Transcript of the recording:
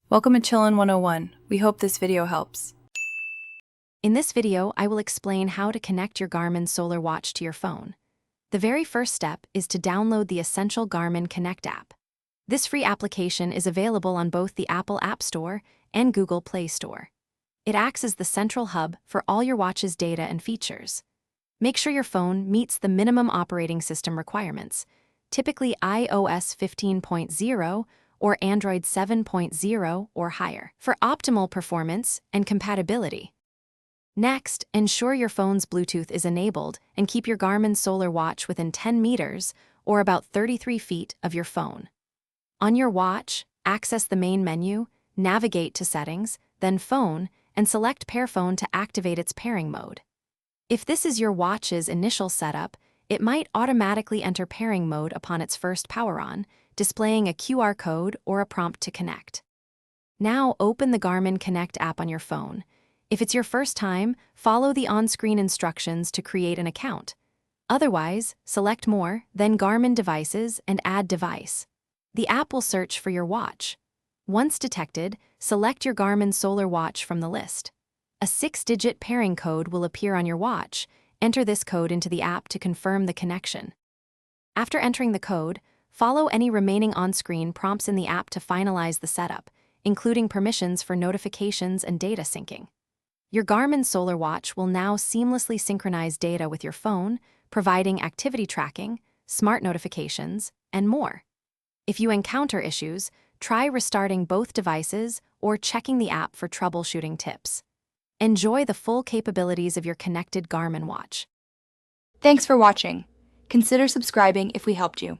Welcome to Chillin' 101. We hope this video helps. In this video, I will explain how to connect your Garmin Solar watch to your phone. The very first step is to download the essential Garmin Connect app. This free application is available on both the Apple App Store and Google Play Store. It acts as the central hub for all your watch's data and features. Make sure your phone meets the minimum operating system requirements, typically iOS 15.0 or Android 7.0 or higher, for optimal performance and compatibility. Next, ensure your phone's Bluetooth is enabled and keep your Garmin Solar watch within 10 meters or about 33 feet of your phone. On your watch, access the main menu, navigate to Settings, then Phone, and select Pair Phone to activate its pairing mode. If this is your watch's initial setup, it might automatically enter pairing mode upon its first power on, displaying a QR code or a prompt to connect. Now open the Garmin Connect app on your phone. If it's your first time, follow the on-screen instructions to create an account. Otherwise, select More, then Garmin Devices and Add Device. The app will search for your watch. Once detected, select your Garmin Solar watch from the list. A 6-digit pairing code will appear on your watch. Enter this code into the app to confirm the connection. After entering the code, follow any remaining on-screen prompts in the app to finalize the setup, including permissions for notifications and data syncing. Your Garmin Solar watch will now seamlessly synchronize data with your phone, providing activity tracking, smart notifications, and more. If you encounter issues, try restarting both devices or checking the app for troubleshooting tips. Enjoy the full capabilities of your connected Garmin watch. Thanks for watching. Consider subscribing if we helped you.